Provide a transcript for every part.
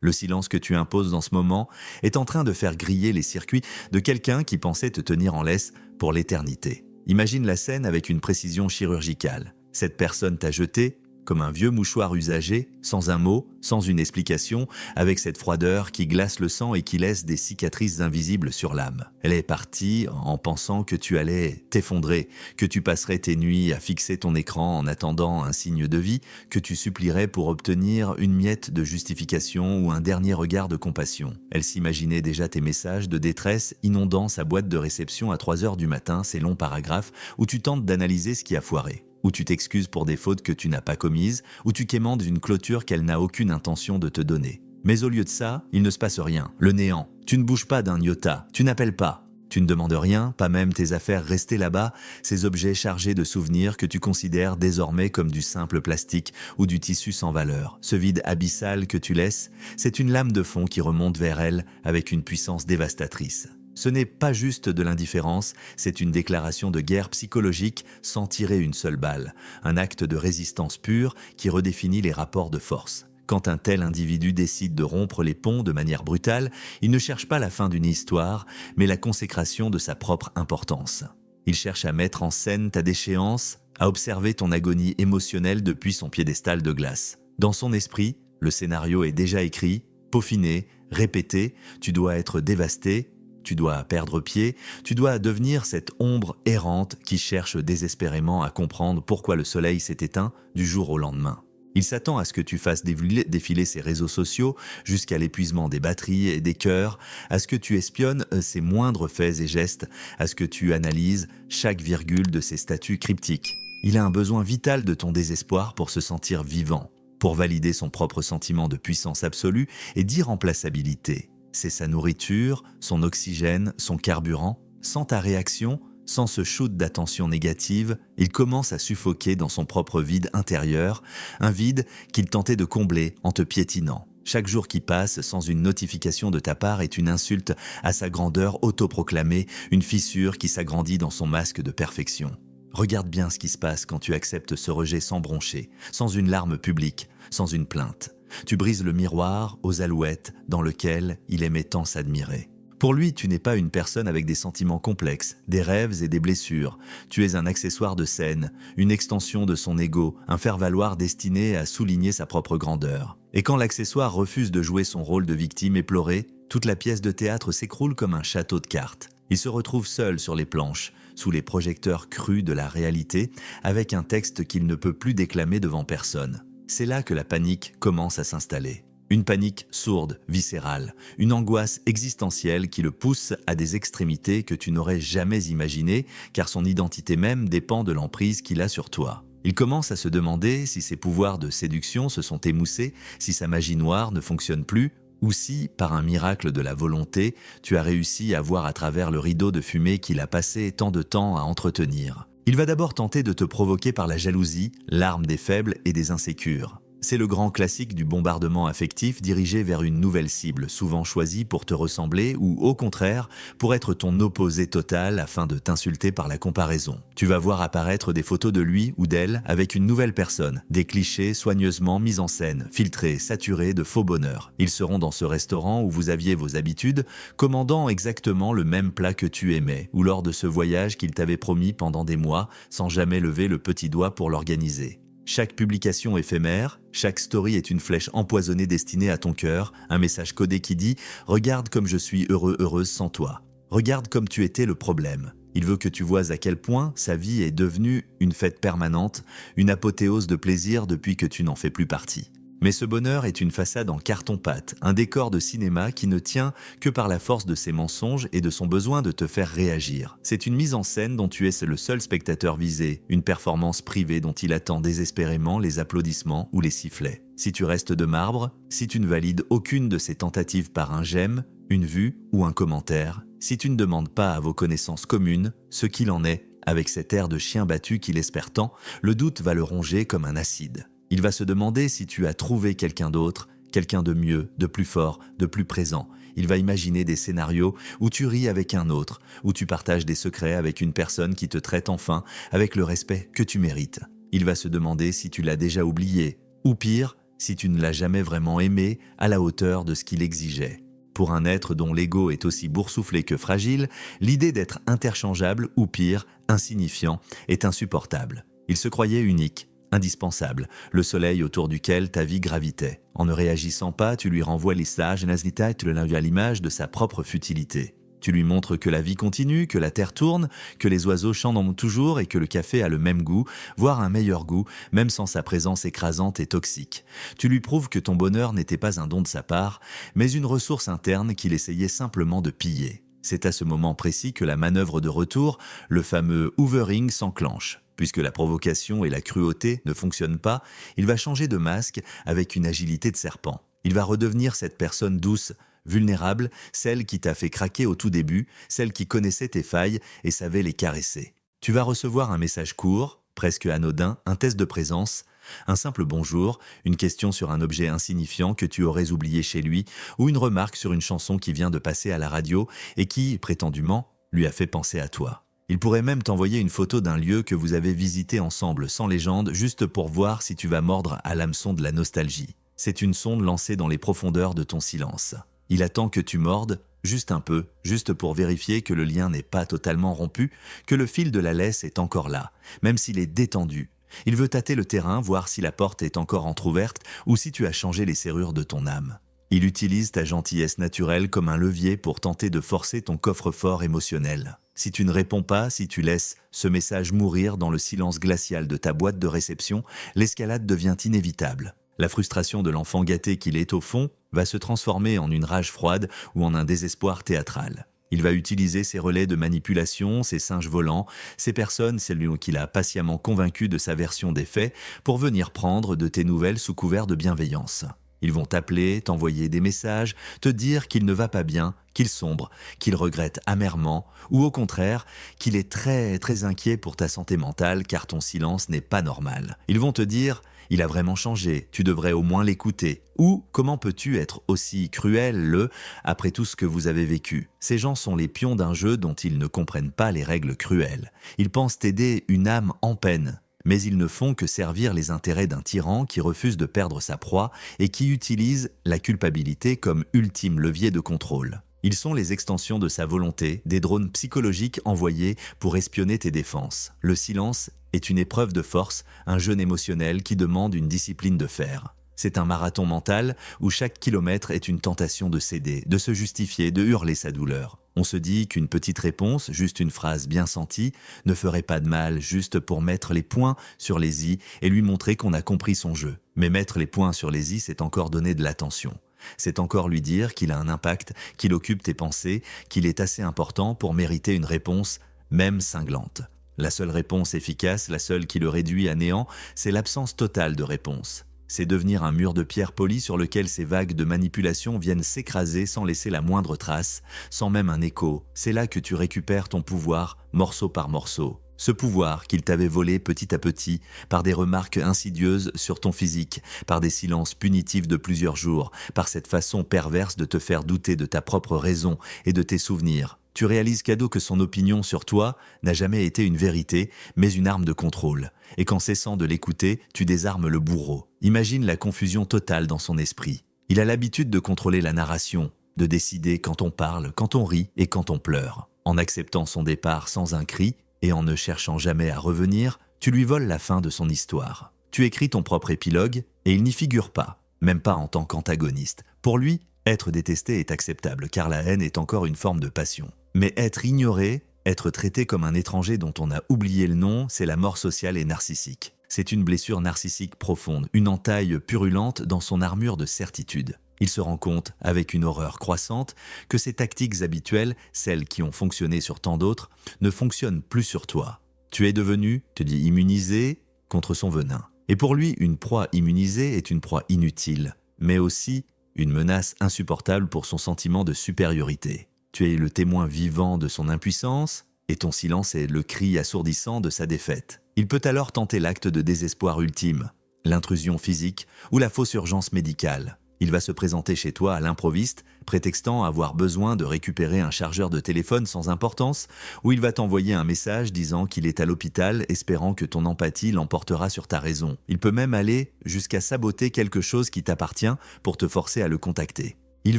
Le silence que tu imposes dans ce moment est en train de faire griller les circuits de quelqu'un qui pensait te tenir en laisse pour l'éternité. Imagine la scène avec une précision chirurgicale. Cette personne t'a jeté comme un vieux mouchoir usagé, sans un mot, sans une explication, avec cette froideur qui glace le sang et qui laisse des cicatrices invisibles sur l'âme. Elle est partie en pensant que tu allais t'effondrer, que tu passerais tes nuits à fixer ton écran en attendant un signe de vie, que tu supplierais pour obtenir une miette de justification ou un dernier regard de compassion. Elle s'imaginait déjà tes messages de détresse inondant sa boîte de réception à 3 heures du matin, ces longs paragraphes où tu tentes d'analyser ce qui a foiré, où tu t'excuses pour des fautes que tu n'as pas commises, où tu quémandes une clôture qu'elle n'a aucune intention de te donner. Mais au lieu de ça, il ne se passe rien. Le néant. Tu ne bouges pas d'un iota, tu n'appelles pas. Tu ne demandes rien, pas même tes affaires restées là-bas, ces objets chargés de souvenirs que tu considères désormais comme du simple plastique ou du tissu sans valeur. Ce vide abyssal que tu laisses, c'est une lame de fond qui remonte vers elle avec une puissance dévastatrice. Ce n'est pas juste de l'indifférence, c'est une déclaration de guerre psychologique sans tirer une seule balle, un acte de résistance pure qui redéfinit les rapports de force. Quand un tel individu décide de rompre les ponts de manière brutale, il ne cherche pas la fin d'une histoire, mais la consécration de sa propre importance. Il cherche à mettre en scène ta déchéance, à observer ton agonie émotionnelle depuis son piédestal de glace. Dans son esprit, le scénario est déjà écrit, peaufiné, répété, tu dois être dévasté, tu dois perdre pied, tu dois devenir cette ombre errante qui cherche désespérément à comprendre pourquoi le soleil s'est éteint du jour au lendemain. Il s'attend à ce que tu fasses défiler ses réseaux sociaux jusqu'à l'épuisement des batteries et des cœurs, à ce que tu espionnes ses moindres faits et gestes, à ce que tu analyses chaque virgule de ses statuts cryptiques. Il a un besoin vital de ton désespoir pour se sentir vivant, pour valider son propre sentiment de puissance absolue et d'irremplaçabilité. C'est sa nourriture, son oxygène, son carburant. Sans ta réaction, sans ce shoot d'attention négative, il commence à suffoquer dans son propre vide intérieur, un vide qu'il tentait de combler en te piétinant. Chaque jour qui passe sans une notification de ta part est une insulte à sa grandeur autoproclamée, une fissure qui s'agrandit dans son masque de perfection. Regarde bien ce qui se passe quand tu acceptes ce rejet sans broncher, sans une larme publique, sans une plainte. Tu brises le miroir aux alouettes dans lequel il aimait tant s'admirer. Pour lui, tu n'es pas une personne avec des sentiments complexes, des rêves et des blessures. Tu es un accessoire de scène, une extension de son ego, un faire-valoir destiné à souligner sa propre grandeur. Et quand l'accessoire refuse de jouer son rôle de victime éplorée, toute la pièce de théâtre s'écroule comme un château de cartes. Il se retrouve seul sur les planches, sous les projecteurs crus de la réalité, avec un texte qu'il ne peut plus déclamer devant personne. C'est là que la panique commence à s'installer. Une panique sourde, viscérale, une angoisse existentielle qui le pousse à des extrémités que tu n'aurais jamais imaginées, car son identité même dépend de l'emprise qu'il a sur toi. Il commence à se demander si ses pouvoirs de séduction se sont émoussés, si sa magie noire ne fonctionne plus, ou si, par un miracle de la volonté, tu as réussi à voir à travers le rideau de fumée qu'il a passé tant de temps à entretenir. Il va d'abord tenter de te provoquer par la jalousie, l'arme des faibles et des insécures. C'est le grand classique du bombardement affectif dirigé vers une nouvelle cible, souvent choisie pour te ressembler ou, au contraire, pour être ton opposé total afin de t'insulter par la comparaison. Tu vas voir apparaître des photos de lui ou d'elle avec une nouvelle personne, des clichés soigneusement mis en scène, filtrés, saturés de faux bonheur. Ils seront dans ce restaurant où vous aviez vos habitudes, commandant exactement le même plat que tu aimais, ou lors de ce voyage qu'il t'avait promis pendant des mois, sans jamais lever le petit doigt pour l'organiser. Chaque publication éphémère, chaque story est une flèche empoisonnée destinée à ton cœur, un message codé qui dit « Regarde comme je suis heureux, heureuse sans toi. Regarde comme tu étais le problème. » Il veut que tu vois à quel point sa vie est devenue une fête permanente, une apothéose de plaisir depuis que tu n'en fais plus partie. Mais ce bonheur est une façade en carton-pâte, un décor de cinéma qui ne tient que par la force de ses mensonges et de son besoin de te faire réagir. C'est une mise en scène dont tu es le seul spectateur visé, une performance privée dont il attend désespérément les applaudissements ou les sifflets. Si tu restes de marbre, si tu ne valides aucune de ces tentatives par un j'aime, une vue ou un commentaire, si tu ne demandes pas à vos connaissances communes ce qu'il en est, avec cet air de chien battu qu'il espère tant, le doute va le ronger comme un acide. Il va se demander si tu as trouvé quelqu'un d'autre, quelqu'un de mieux, de plus fort, de plus présent. Il va imaginer des scénarios où tu ris avec un autre, où tu partages des secrets avec une personne qui te traite enfin avec le respect que tu mérites. Il va se demander si tu l'as déjà oublié, ou pire, si tu ne l'as jamais vraiment aimé à la hauteur de ce qu'il exigeait. Pour un être dont l'ego est aussi boursouflé que fragile, l'idée d'être interchangeable ou pire, insignifiant, est insupportable. Il se croyait unique, indispensable, le soleil autour duquel ta vie gravitait. En ne réagissant pas, tu lui renvoies à l'image de sa propre futilité. Tu lui montres que la vie continue, que la terre tourne, que les oiseaux chantent toujours et que le café a le même goût, voire un meilleur goût, même sans sa présence écrasante et toxique. Tu lui prouves que ton bonheur n'était pas un don de sa part, mais une ressource interne qu'il essayait simplement de piller. C'est à ce moment précis que la manœuvre de retour, le fameux hoovering, s'enclenche. Puisque la provocation et la cruauté ne fonctionnent pas, il va changer de masque avec une agilité de serpent. Il va redevenir cette personne douce, vulnérable, celle qui t'a fait craquer au tout début, celle qui connaissait tes failles et savait les caresser. Tu vas recevoir un message court, presque anodin, un test de présence, un simple bonjour, une question sur un objet insignifiant que tu aurais oublié chez lui, ou une remarque sur une chanson qui vient de passer à la radio et qui, prétendument, lui a fait penser à toi. Il pourrait même t'envoyer une photo d'un lieu que vous avez visité ensemble, sans légende, juste pour voir si tu vas mordre à l'hameçon de la nostalgie. C'est une sonde lancée dans les profondeurs de ton silence. Il attend que tu mordes, juste un peu, juste pour vérifier que le lien n'est pas totalement rompu, que le fil de la laisse est encore là, même s'il est détendu. Il veut tâter le terrain, voir si la porte est encore entr'ouverte ou si tu as changé les serrures de ton âme. Il utilise ta gentillesse naturelle comme un levier pour tenter de forcer ton coffre-fort émotionnel. Si tu ne réponds pas, si tu laisses ce message mourir dans le silence glacial de ta boîte de réception, l'escalade devient inévitable. La frustration de l'enfant gâté qu'il est au fond va se transformer en une rage froide ou en un désespoir théâtral. Il va utiliser ses relais de manipulation, ses singes volants, ces personnes, celles qu'il a patiemment convaincues de sa version des faits, pour venir prendre de tes nouvelles sous couvert de bienveillance. Ils vont t'appeler, t'envoyer des messages, te dire qu'il ne va pas bien, qu'il sombre, qu'il regrette amèrement, ou au contraire, qu'il est très très inquiet pour ta santé mentale car ton silence n'est pas normal. Ils vont te dire « il a vraiment changé, tu devrais au moins l'écouter » ou « comment peux-tu être aussi cruel après tout ce que vous avez vécu ?» Ces gens sont les pions d'un jeu dont ils ne comprennent pas les règles cruelles. Ils pensent aider une âme en peine. Mais ils ne font que servir les intérêts d'un tyran qui refuse de perdre sa proie et qui utilise la culpabilité comme ultime levier de contrôle. Ils sont les extensions de sa volonté, des drones psychologiques envoyés pour espionner tes défenses. Le silence est une épreuve de force, un jeûne émotionnel qui demande une discipline de fer. C'est un marathon mental où chaque kilomètre est une tentation de céder, de se justifier, de hurler sa douleur. On se dit qu'une petite réponse, juste une phrase bien sentie, ne ferait pas de mal juste pour mettre les points sur les i et lui montrer qu'on a compris son jeu. Mais mettre les points sur les i, c'est encore donner de l'attention. C'est encore lui dire qu'il a un impact, qu'il occupe tes pensées, qu'il est assez important pour mériter une réponse, même cinglante. La seule réponse efficace, la seule qui le réduit à néant, c'est l'absence totale de réponse. C'est devenir un mur de pierre polie sur lequel ces vagues de manipulation viennent s'écraser sans laisser la moindre trace, sans même un écho. C'est là que tu récupères ton pouvoir, morceau par morceau. Ce pouvoir qu'il t'avait volé petit à petit, par des remarques insidieuses sur ton physique, par des silences punitifs de plusieurs jours, par cette façon perverse de te faire douter de ta propre raison et de tes souvenirs. Tu réalises qu'Ado que son opinion sur toi n'a jamais été une vérité, mais une arme de contrôle, et qu'en cessant de l'écouter, tu désarmes le bourreau. Imagine la confusion totale dans son esprit. Il a l'habitude de contrôler la narration, de décider quand on parle, quand on rit et quand on pleure. En acceptant son départ sans un cri, et en ne cherchant jamais à revenir, tu lui voles la fin de son histoire. Tu écris ton propre épilogue, et il n'y figure pas, même pas en tant qu'antagoniste. Pour lui, être détesté est acceptable, car la haine est encore une forme de passion. Mais être ignoré, être traité comme un étranger dont on a oublié le nom, c'est la mort sociale et narcissique. C'est une blessure narcissique profonde, une entaille purulente dans son armure de certitude. Il se rend compte, avec une horreur croissante, que ses tactiques habituelles, celles qui ont fonctionné sur tant d'autres, ne fonctionnent plus sur toi. Tu es devenu, te dit immunisé, contre son venin. Et pour lui, une proie immunisée est une proie inutile, mais aussi une menace insupportable pour son sentiment de supériorité. Tu es le témoin vivant de son impuissance, et ton silence est le cri assourdissant de sa défaite. Il peut alors tenter l'acte de désespoir ultime, l'intrusion physique ou la fausse urgence médicale. Il va se présenter chez toi à l'improviste, prétextant avoir besoin de récupérer un chargeur de téléphone sans importance, ou il va t'envoyer un message disant qu'il est à l'hôpital, espérant que ton empathie l'emportera sur ta raison. Il peut même aller jusqu'à saboter quelque chose qui t'appartient pour te forcer à le contacter. Il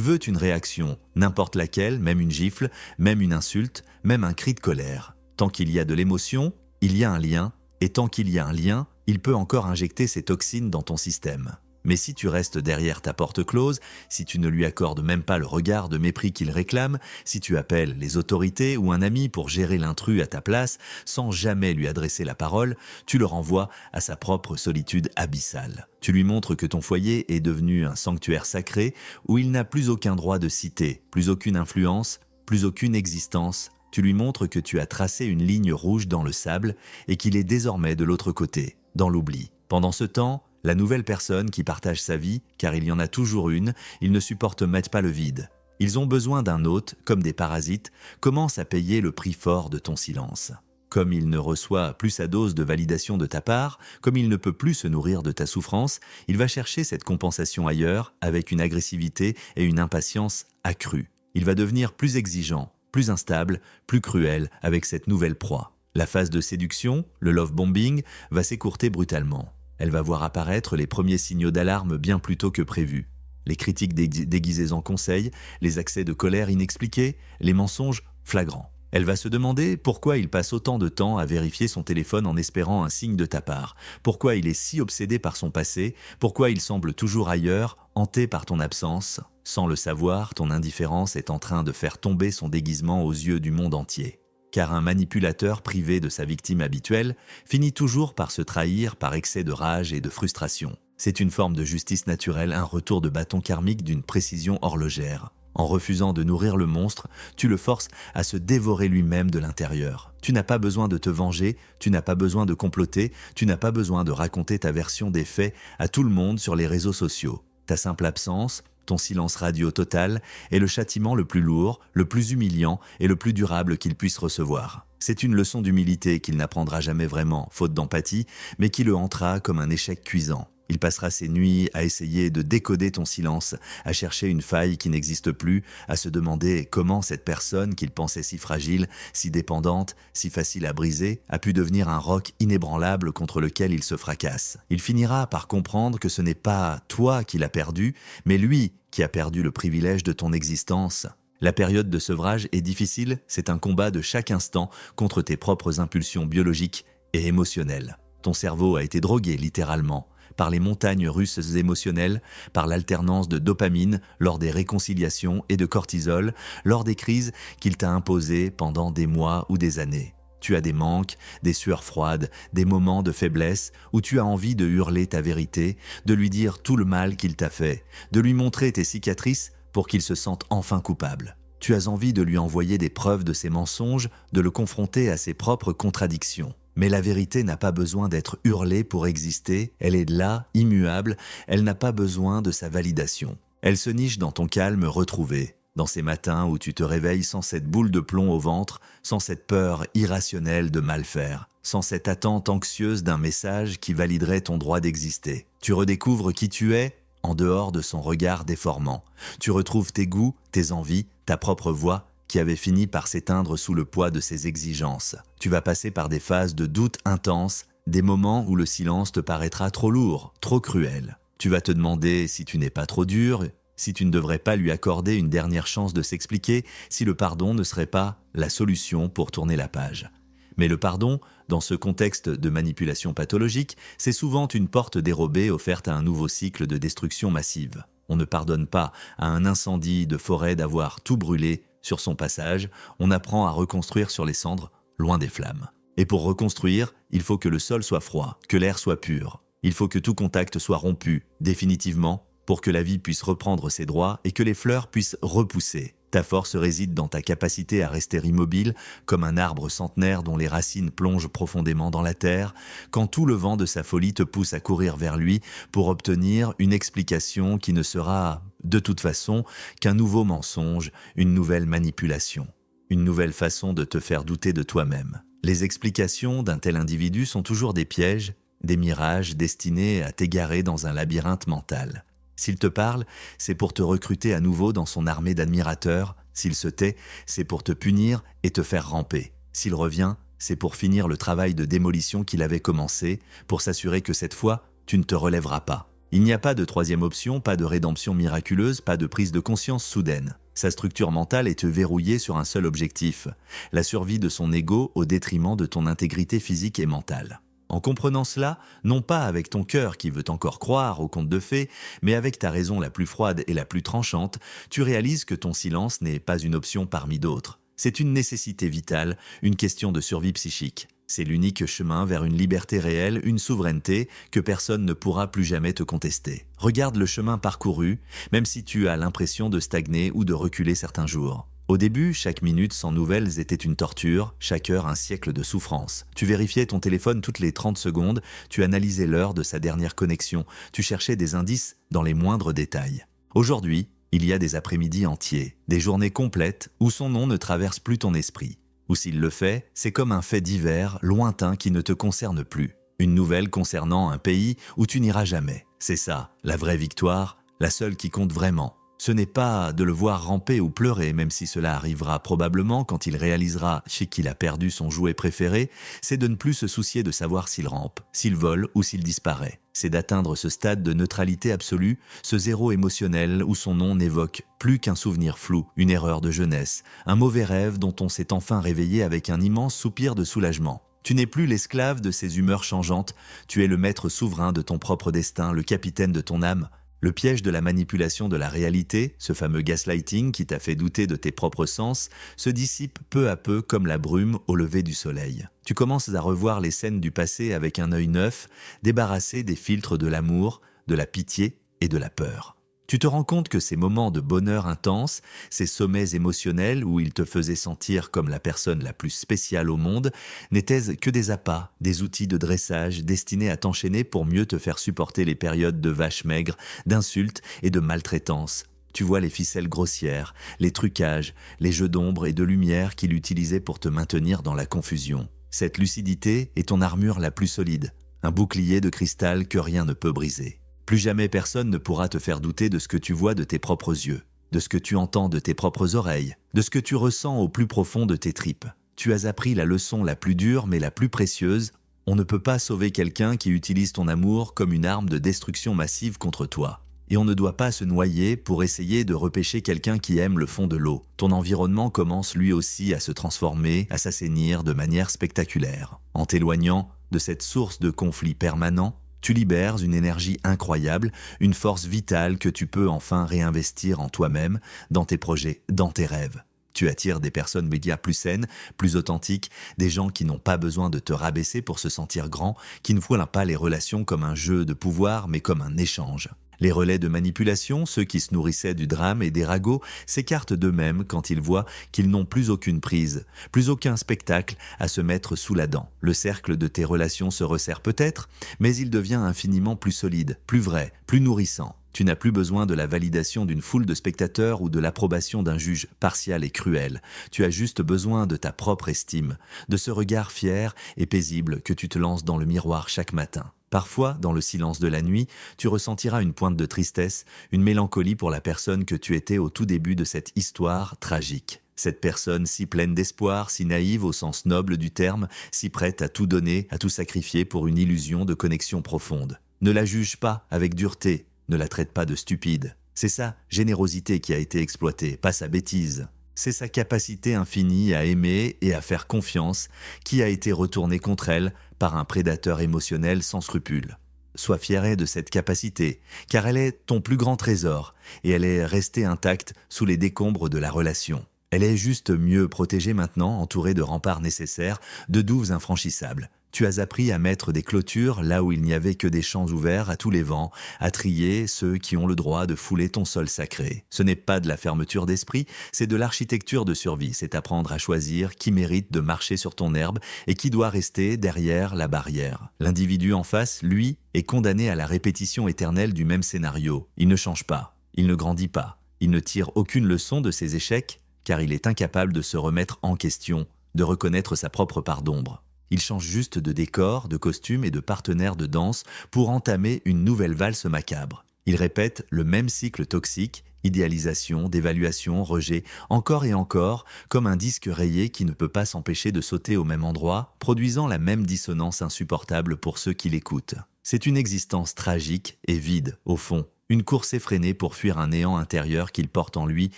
veut une réaction, n'importe laquelle, même une gifle, même une insulte, même un cri de colère. Tant qu'il y a de l'émotion, il y a un lien, et tant qu'il y a un lien, il peut encore injecter ses toxines dans ton système. Mais si tu restes derrière ta porte close, si tu ne lui accordes même pas le regard de mépris qu'il réclame, si tu appelles les autorités ou un ami pour gérer l'intrus à ta place, sans jamais lui adresser la parole, tu le renvoies à sa propre solitude abyssale. Tu lui montres que ton foyer est devenu un sanctuaire sacré où il n'a plus aucun droit de citer, plus aucune influence, plus aucune existence. Tu lui montres que tu as tracé une ligne rouge dans le sable et qu'il est désormais de l'autre côté, dans l'oubli. Pendant ce temps, la nouvelle personne qui partage sa vie, car il y en a toujours une, ils ne supportent même pas le vide. Ils ont besoin d'un hôte, comme des parasites, commence à payer le prix fort de ton silence. Comme il ne reçoit plus sa dose de validation de ta part, comme il ne peut plus se nourrir de ta souffrance, il va chercher cette compensation ailleurs avec une agressivité et une impatience accrues. Il va devenir plus exigeant, plus instable, plus cruel avec cette nouvelle proie. La phase de séduction, le love bombing, va s'écourter brutalement. Elle va voir apparaître les premiers signaux d'alarme bien plus tôt que prévu. Les critiques déguisées en conseils, les accès de colère inexpliqués, les mensonges flagrants. Elle va se demander pourquoi il passe autant de temps à vérifier son téléphone en espérant un signe de ta part, pourquoi il est si obsédé par son passé, pourquoi il semble toujours ailleurs, hanté par ton absence. Sans le savoir, ton indifférence est en train de faire tomber son déguisement aux yeux du monde entier. Car un manipulateur privé de sa victime habituelle finit toujours par se trahir par excès de rage et de frustration. C'est une forme de justice naturelle, un retour de bâton karmique d'une précision horlogère. En refusant de nourrir le monstre, tu le forces à se dévorer lui-même de l'intérieur. Tu n'as pas besoin de te venger, tu n'as pas besoin de comploter, tu n'as pas besoin de raconter ta version des faits à tout le monde sur les réseaux sociaux. Ta simple absence, ton silence radio total est le châtiment le plus lourd, le plus humiliant et le plus durable qu'il puisse recevoir. C'est une leçon d'humilité qu'il n'apprendra jamais vraiment, faute d'empathie, mais qui le hantera comme un échec cuisant. Il passera ses nuits à essayer de décoder ton silence, à chercher une faille qui n'existe plus, à se demander comment cette personne qu'il pensait si fragile, si dépendante, si facile à briser, a pu devenir un roc inébranlable contre lequel il se fracasse. Il finira par comprendre que ce n'est pas toi qui l'as perdu, mais lui qui a perdu le privilège de ton existence. La période de sevrage est difficile, c'est un combat de chaque instant contre tes propres impulsions biologiques et émotionnelles. Ton cerveau a été drogué littéralement par les montagnes russes émotionnelles, par l'alternance de dopamine lors des réconciliations et de cortisol lors des crises qu'il t'a imposées pendant des mois ou des années. Tu as des manques, des sueurs froides, des moments de faiblesse où tu as envie de hurler ta vérité, de lui dire tout le mal qu'il t'a fait, de lui montrer tes cicatrices pour qu'il se sente enfin coupable. Tu as envie de lui envoyer des preuves de ses mensonges, de le confronter à ses propres contradictions. Mais la vérité n'a pas besoin d'être hurlée pour exister, elle est là, immuable, elle n'a pas besoin de sa validation. Elle se niche dans ton calme retrouvé, dans ces matins où tu te réveilles sans cette boule de plomb au ventre, sans cette peur irrationnelle de mal faire, sans cette attente anxieuse d'un message qui validerait ton droit d'exister. Tu redécouvres qui tu es en dehors de son regard déformant. Tu retrouves tes goûts, tes envies, ta propre voix, qui avait fini par s'éteindre sous le poids de ses exigences. Tu vas passer par des phases de doute intense, des moments où le silence te paraîtra trop lourd, trop cruel. Tu vas te demander si tu n'es pas trop dur, si tu ne devrais pas lui accorder une dernière chance de s'expliquer, si le pardon ne serait pas la solution pour tourner la page. Mais le pardon, dans ce contexte de manipulation pathologique, c'est souvent une porte dérobée offerte à un nouveau cycle de destruction massive. On ne pardonne pas à un incendie de forêt d'avoir tout brûlé sur son passage, on apprend à reconstruire sur les cendres, loin des flammes. Et pour reconstruire, il faut que le sol soit froid, que l'air soit pur. Il faut que tout contact soit rompu, définitivement, pour que la vie puisse reprendre ses droits et que les fleurs puissent repousser. Ta force réside dans ta capacité à rester immobile, comme un arbre centenaire dont les racines plongent profondément dans la terre, quand tout le vent de sa folie te pousse à courir vers lui pour obtenir une explication qui ne sera, de toute façon, qu'un nouveau mensonge, une nouvelle manipulation, une nouvelle façon de te faire douter de toi-même. Les explications d'un tel individu sont toujours des pièges, des mirages destinés à t'égarer dans un labyrinthe mental. S'il te parle, c'est pour te recruter à nouveau dans son armée d'admirateurs. S'il se tait, c'est pour te punir et te faire ramper. S'il revient, c'est pour finir le travail de démolition qu'il avait commencé, pour s'assurer que cette fois, tu ne te relèveras pas. Il n'y a pas de troisième option, pas de rédemption miraculeuse, pas de prise de conscience soudaine. Sa structure mentale est verrouillée sur un seul objectif, la survie de son ego au détriment de ton intégrité physique et mentale. En comprenant cela, non pas avec ton cœur qui veut encore croire aux contes de fées, mais avec ta raison la plus froide et la plus tranchante, tu réalises que ton silence n'est pas une option parmi d'autres. C'est une nécessité vitale, une question de survie psychique. C'est l'unique chemin vers une liberté réelle, une souveraineté que personne ne pourra plus jamais te contester. Regarde le chemin parcouru, même si tu as l'impression de stagner ou de reculer certains jours. Au début, chaque minute sans nouvelles était une torture, chaque heure un siècle de souffrance. Tu vérifiais ton téléphone toutes les 30 secondes, tu analysais l'heure de sa dernière connexion, tu cherchais des indices dans les moindres détails. Aujourd'hui, il y a des après-midi entiers, des journées complètes où son nom ne traverse plus ton esprit. Ou s'il le fait, c'est comme un fait divers, lointain qui ne te concerne plus. Une nouvelle concernant un pays où tu n'iras jamais. C'est ça, la vraie victoire, la seule qui compte vraiment. Ce n'est pas de le voir ramper ou pleurer, même si cela arrivera probablement quand il réalisera qu'il a perdu son jouet préféré, c'est de ne plus se soucier de savoir s'il rampe, s'il vole ou s'il disparaît. C'est d'atteindre ce stade de neutralité absolue, ce zéro émotionnel où son nom n'évoque plus qu'un souvenir flou, une erreur de jeunesse, un mauvais rêve dont on s'est enfin réveillé avec un immense soupir de soulagement. Tu n'es plus l'esclave de ses humeurs changeantes, tu es le maître souverain de ton propre destin, le capitaine de ton âme. Le piège de la manipulation de la réalité, ce fameux gaslighting qui t'a fait douter de tes propres sens, se dissipe peu à peu comme la brume au lever du soleil. Tu commences à revoir les scènes du passé avec un œil neuf, débarrassé des filtres de l'amour, de la pitié et de la peur. Tu te rends compte que ces moments de bonheur intense, ces sommets émotionnels où ils te faisaient sentir comme la personne la plus spéciale au monde, n'étaient que des appâts, des outils de dressage destinés à t'enchaîner pour mieux te faire supporter les périodes de vaches maigres, d'insultes et de maltraitance. Tu vois les ficelles grossières, les trucages, les jeux d'ombre et de lumière qu'il utilisait pour te maintenir dans la confusion. Cette lucidité est ton armure la plus solide, un bouclier de cristal que rien ne peut briser. Plus jamais personne ne pourra te faire douter de ce que tu vois de tes propres yeux, de ce que tu entends de tes propres oreilles, de ce que tu ressens au plus profond de tes tripes. Tu as appris la leçon la plus dure mais la plus précieuse. On ne peut pas sauver quelqu'un qui utilise ton amour comme une arme de destruction massive contre toi. Et on ne doit pas se noyer pour essayer de repêcher quelqu'un qui aime le fond de l'eau. Ton environnement commence lui aussi à se transformer, à s'assainir de manière spectaculaire. En t'éloignant de cette source de conflits permanents, tu libères une énergie incroyable, une force vitale que tu peux enfin réinvestir en toi-même, dans tes projets, dans tes rêves. Tu attires des personnes médias plus saines, plus authentiques, des gens qui n'ont pas besoin de te rabaisser pour se sentir grand, qui ne voient pas les relations comme un jeu de pouvoir mais comme un échange. Les relais de manipulation, ceux qui se nourrissaient du drame et des ragots, s'écartent d'eux-mêmes quand ils voient qu'ils n'ont plus aucune prise, plus aucun spectacle à se mettre sous la dent. Le cercle de tes relations se resserre peut-être, mais il devient infiniment plus solide, plus vrai, plus nourrissant. Tu n'as plus besoin de la validation d'une foule de spectateurs ou de l'approbation d'un juge partial et cruel. Tu as juste besoin de ta propre estime, de ce regard fier et paisible que tu te lances dans le miroir chaque matin. Parfois, dans le silence de la nuit, tu ressentiras une pointe de tristesse, une mélancolie pour la personne que tu étais au tout début de cette histoire tragique. Cette personne si pleine d'espoir, si naïve au sens noble du terme, si prête à tout donner, à tout sacrifier pour une illusion de connexion profonde. Ne la juge pas avec dureté, ne la traite pas de stupide. C'est sa générosité qui a été exploitée, pas sa bêtise. C'est sa capacité infinie à aimer et à faire confiance qui a été retournée contre elle par un prédateur émotionnel sans scrupules. Sois fière de cette capacité, car elle est ton plus grand trésor et elle est restée intacte sous les décombres de la relation. Elle est juste mieux protégée maintenant, entourée de remparts nécessaires, de douves infranchissables. Tu as appris à mettre des clôtures là où il n'y avait que des champs ouverts à tous les vents, à trier ceux qui ont le droit de fouler ton sol sacré. Ce n'est pas de la fermeture d'esprit, c'est de l'architecture de survie. C'est apprendre à choisir qui mérite de marcher sur ton herbe et qui doit rester derrière la barrière. L'individu en face, lui, est condamné à la répétition éternelle du même scénario. Il ne change pas, il ne grandit pas, il ne tire aucune leçon de ses échecs, car il est incapable de se remettre en question, de reconnaître sa propre part d'ombre. Il change juste de décor, de costume et de partenaire de danse pour entamer une nouvelle valse macabre. Il répète le même cycle toxique, idéalisation, dévaluation, rejet, encore et encore, comme un disque rayé qui ne peut pas s'empêcher de sauter au même endroit, produisant la même dissonance insupportable pour ceux qui l'écoutent. C'est une existence tragique et vide, au fond, une course effrénée pour fuir un néant intérieur qu'il porte en lui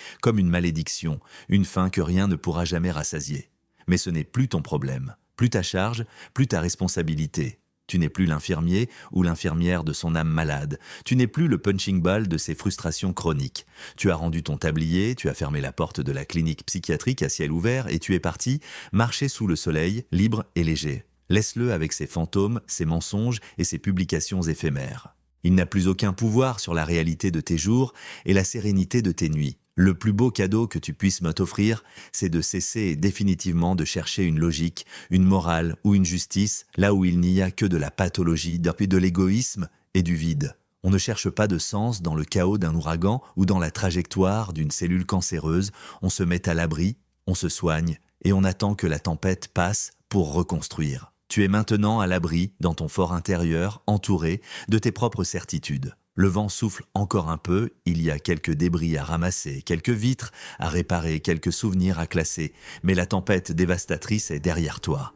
comme une malédiction, une faim que rien ne pourra jamais rassasier. Mais ce n'est plus ton problème, plus ta charge, plus ta responsabilité. Tu n'es plus l'infirmier ou l'infirmière de son âme malade. Tu n'es plus le punching ball de ses frustrations chroniques. Tu as rendu ton tablier, tu as fermé la porte de la clinique psychiatrique à ciel ouvert et tu es parti marcher sous le soleil, libre et léger. Laisse-le avec ses fantômes, ses mensonges et ses publications éphémères. Il n'a plus aucun pouvoir sur la réalité de tes jours et la sérénité de tes nuits. Le plus beau cadeau que tu puisses me t'offrir, c'est de cesser définitivement de chercher une logique, une morale ou une justice, là où il n'y a que de la pathologie, de l'égoïsme et du vide. On ne cherche pas de sens dans le chaos d'un ouragan ou dans la trajectoire d'une cellule cancéreuse, on se met à l'abri, on se soigne et on attend que la tempête passe pour reconstruire. Tu es maintenant à l'abri, dans ton fort intérieur, entouré de tes propres certitudes. Le vent souffle encore un peu, il y a quelques débris à ramasser, quelques vitres à réparer, quelques souvenirs à classer, mais la tempête dévastatrice est derrière toi.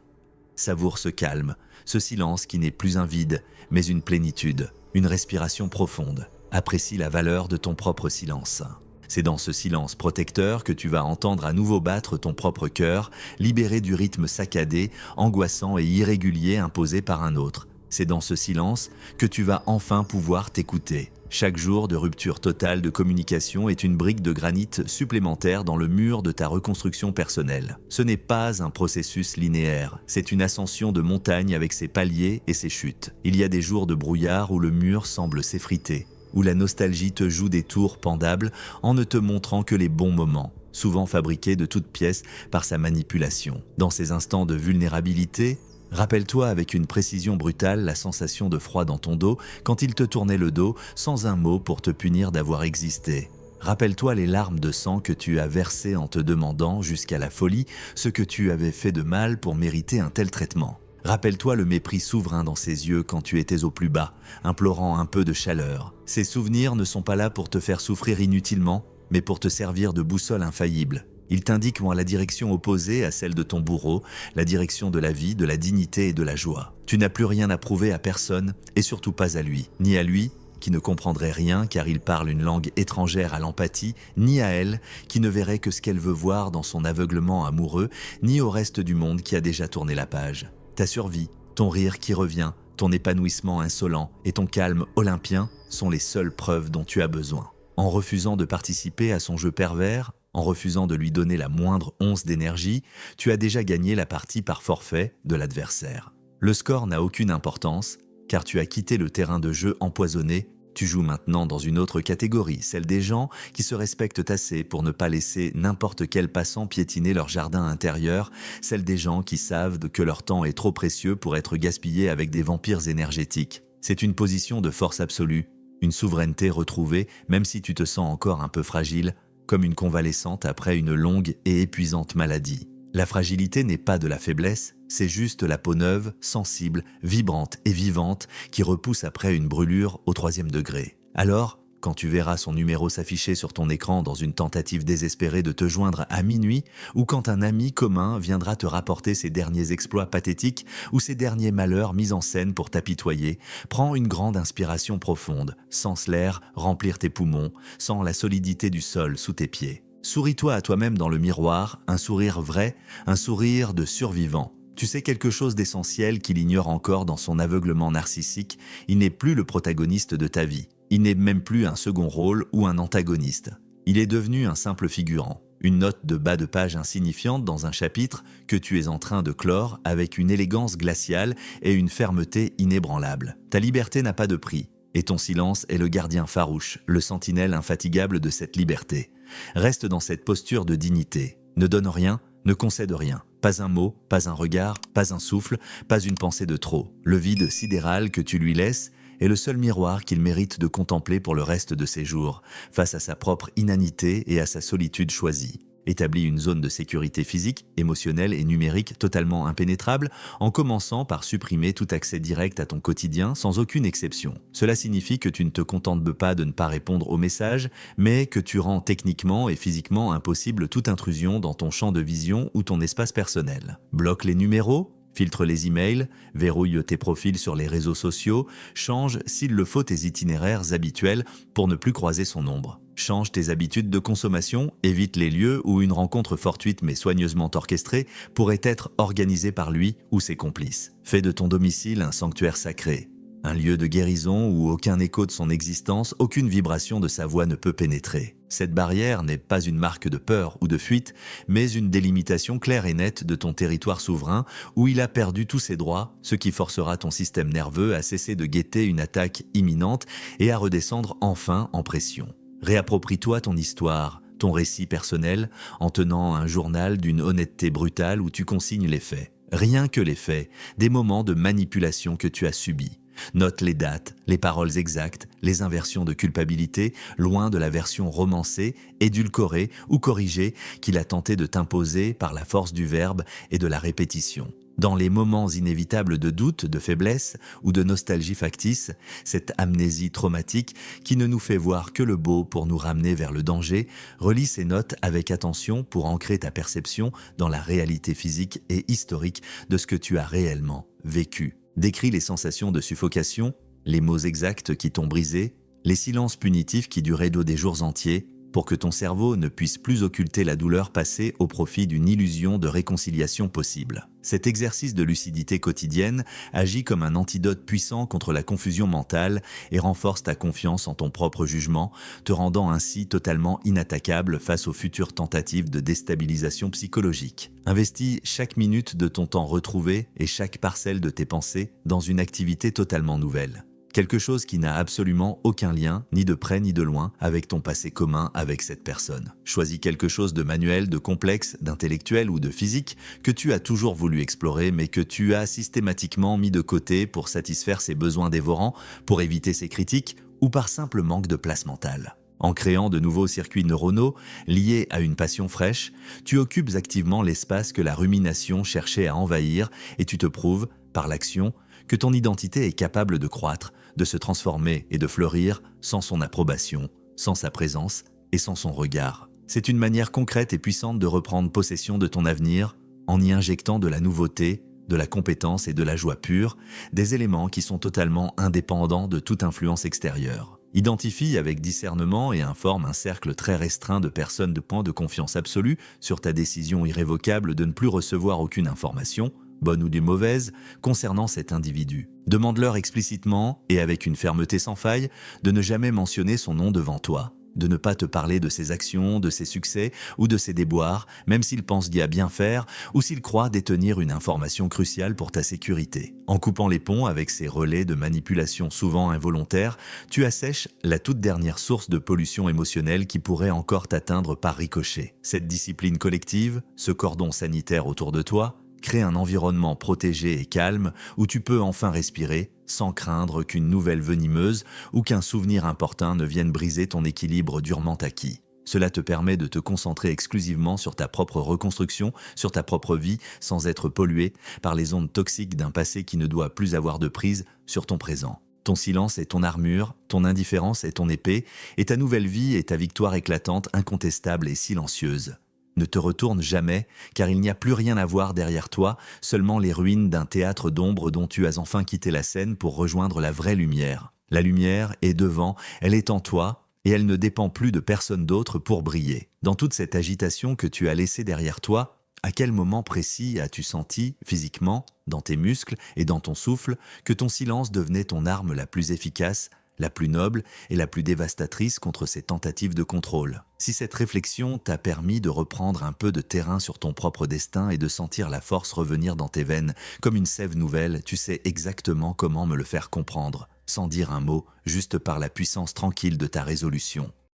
Savoure ce calme, ce silence qui n'est plus un vide, mais une plénitude, une respiration profonde. Apprécie la valeur de ton propre silence. C'est dans ce silence protecteur que tu vas entendre à nouveau battre ton propre cœur, libéré du rythme saccadé, angoissant et irrégulier imposé par un autre. C'est dans ce silence que tu vas enfin pouvoir t'écouter. Chaque jour de rupture totale de communication est une brique de granit supplémentaire dans le mur de ta reconstruction personnelle. Ce n'est pas un processus linéaire, c'est une ascension de montagne avec ses paliers et ses chutes. Il y a des jours de brouillard où le mur semble s'effriter, où la nostalgie te joue des tours pendables en ne te montrant que les bons moments, souvent fabriqués de toutes pièces par sa manipulation. Dans ces instants de vulnérabilité, rappelle-toi avec une précision brutale la sensation de froid dans ton dos quand il te tournait le dos sans un mot pour te punir d'avoir existé. Rappelle-toi les larmes de sang que tu as versées en te demandant, jusqu'à la folie, ce que tu avais fait de mal pour mériter un tel traitement. Rappelle-toi le mépris souverain dans ses yeux quand tu étais au plus bas, implorant un peu de chaleur. Ces souvenirs ne sont pas là pour te faire souffrir inutilement, mais pour te servir de boussole infaillible. Ils t'indiquent la direction opposée à celle de ton bourreau, la direction de la vie, de la dignité et de la joie. Tu n'as plus rien à prouver à personne, et surtout pas à lui. Ni à lui, qui ne comprendrait rien car il parle une langue étrangère à l'empathie, ni à elle, qui ne verrait que ce qu'elle veut voir dans son aveuglement amoureux, ni au reste du monde qui a déjà tourné la page. Ta survie, ton rire qui revient, ton épanouissement insolent et ton calme olympien sont les seules preuves dont tu as besoin. En refusant de participer à son jeu pervers, en refusant de lui donner la moindre once d'énergie, tu as déjà gagné la partie par forfait de l'adversaire. Le score n'a aucune importance, car tu as quitté le terrain de jeu empoisonné. Tu joues maintenant dans une autre catégorie, celle des gens qui se respectent assez pour ne pas laisser n'importe quel passant piétiner leur jardin intérieur, celle des gens qui savent que leur temps est trop précieux pour être gaspillé avec des vampires énergétiques. C'est une position de force absolue, une souveraineté retrouvée, même si tu te sens encore un peu fragile, comme une convalescente après une longue et épuisante maladie. La fragilité n'est pas de la faiblesse, c'est juste la peau neuve, sensible, vibrante et vivante qui repousse après une brûlure au 3e degré. Alors, quand tu verras son numéro s'afficher sur ton écran dans une tentative désespérée de te joindre à minuit, ou quand un ami commun viendra te rapporter ses derniers exploits pathétiques ou ses derniers malheurs mis en scène pour t'apitoyer, prends une grande inspiration profonde, sens l'air remplir tes poumons, sens la solidité du sol sous tes pieds. Souris-toi à toi-même dans le miroir, un sourire vrai, un sourire de survivant. Tu sais quelque chose d'essentiel qu'il ignore encore dans son aveuglement narcissique, il n'est plus le protagoniste de ta vie. Il n'est même plus un second rôle ou un antagoniste. Il est devenu un simple figurant, une note de bas de page insignifiante dans un chapitre que tu es en train de clore avec une élégance glaciale et une fermeté inébranlable. Ta liberté n'a pas de prix, et ton silence est le gardien farouche, le sentinelle infatigable de cette liberté. Reste dans cette posture de dignité. Ne donne rien, ne concède rien. Pas un mot, pas un regard, pas un souffle, pas une pensée de trop. Le vide sidéral que tu lui laisses est le seul miroir qu'il mérite de contempler pour le reste de ses jours, face à sa propre inanité et à sa solitude choisie. Établis une zone de sécurité physique, émotionnelle et numérique totalement impénétrable en commençant par supprimer tout accès direct à ton quotidien sans aucune exception. Cela signifie que tu ne te contentes pas de ne pas répondre aux messages, mais que tu rends techniquement et physiquement impossible toute intrusion dans ton champ de vision ou ton espace personnel. Bloque les numéros, filtre les emails, verrouille tes profils sur les réseaux sociaux, change s'il le faut tes itinéraires habituels pour ne plus croiser son ombre. Change tes habitudes de consommation, évite les lieux où une rencontre fortuite mais soigneusement orchestrée pourrait être organisée par lui ou ses complices. Fais de ton domicile un sanctuaire sacré, un lieu de guérison où aucun écho de son existence, aucune vibration de sa voix ne peut pénétrer. Cette barrière n'est pas une marque de peur ou de fuite, mais une délimitation claire et nette de ton territoire souverain où il a perdu tous ses droits, ce qui forcera ton système nerveux à cesser de guetter une attaque imminente et à redescendre enfin en pression. Réapproprie-toi ton histoire, ton récit personnel, en tenant un journal d'une honnêteté brutale où tu consignes les faits. Rien que les faits, des moments de manipulation que tu as subis. Note les dates, les paroles exactes, les inversions de culpabilité, loin de la version romancée, édulcorée ou corrigée qu'il a tenté de t'imposer par la force du verbe et de la répétition. Dans les moments inévitables de doute, de faiblesse ou de nostalgie factice, cette amnésie traumatique qui ne nous fait voir que le beau pour nous ramener vers le danger, relis ces notes avec attention pour ancrer ta perception dans la réalité physique et historique de ce que tu as réellement vécu. Décris les sensations de suffocation, les mots exacts qui t'ont brisé, les silences punitifs qui duraient des jours entiers, pour que ton cerveau ne puisse plus occulter la douleur passée au profit d'une illusion de réconciliation possible. Cet exercice de lucidité quotidienne agit comme un antidote puissant contre la confusion mentale et renforce ta confiance en ton propre jugement, te rendant ainsi totalement inattaquable face aux futures tentatives de déstabilisation psychologique. Investis chaque minute de ton temps retrouvé et chaque parcelle de tes pensées dans une activité totalement nouvelle. Quelque chose qui n'a absolument aucun lien, ni de près ni de loin, avec ton passé commun avec cette personne. Choisis quelque chose de manuel, de complexe, d'intellectuel ou de physique que tu as toujours voulu explorer mais que tu as systématiquement mis de côté pour satisfaire ses besoins dévorants, pour éviter ses critiques ou par simple manque de place mentale. En créant de nouveaux circuits neuronaux liés à une passion fraîche, tu occupes activement l'espace que la rumination cherchait à envahir et tu te prouves, par l'action, que ton identité est capable de croître, de se transformer et de fleurir sans son approbation, sans sa présence et sans son regard. C'est une manière concrète et puissante de reprendre possession de ton avenir en y injectant de la nouveauté, de la compétence et de la joie pure, des éléments qui sont totalement indépendants de toute influence extérieure. Identifie avec discernement et informe un cercle très restreint de personnes de point de confiance absolue sur ta décision irrévocable de ne plus recevoir aucune information, bonne ou mauvaise, concernant cet individu. Demande-leur explicitement, et avec une fermeté sans faille, de ne jamais mentionner son nom devant toi, de ne pas te parler de ses actions, de ses succès ou de ses déboires, même s'il pense d'y bien faire ou s'il croit détenir une information cruciale pour ta sécurité. En coupant les ponts avec ces relais de manipulation souvent involontaires, tu assèches la toute dernière source de pollution émotionnelle qui pourrait encore t'atteindre par ricochet. Cette discipline collective, ce cordon sanitaire autour de toi, crée un environnement protégé et calme où tu peux enfin respirer sans craindre qu'une nouvelle venimeuse ou qu'un souvenir importun ne vienne briser ton équilibre durement acquis. Cela te permet de te concentrer exclusivement sur ta propre reconstruction, sur ta propre vie, sans être pollué par les ondes toxiques d'un passé qui ne doit plus avoir de prise sur ton présent. Ton silence est ton armure, ton indifférence est ton épée, et ta nouvelle vie est ta victoire éclatante, incontestable et silencieuse. Ne te retourne jamais, car il n'y a plus rien à voir derrière toi, seulement les ruines d'un théâtre d'ombre dont tu as enfin quitté la scène pour rejoindre la vraie lumière. La lumière est devant, elle est en toi, et elle ne dépend plus de personne d'autre pour briller. Dans toute cette agitation que tu as laissée derrière toi, à quel moment précis as-tu senti, physiquement, dans tes muscles et dans ton souffle, que ton silence devenait ton arme la plus efficace, la plus noble et la plus dévastatrice contre ces tentatives de contrôle? Si cette réflexion t'a permis de reprendre un peu de terrain sur ton propre destin et de sentir la force revenir dans tes veines comme une sève nouvelle, tu sais exactement comment me le faire comprendre, sans dire un mot, juste par la puissance tranquille de ta résolution.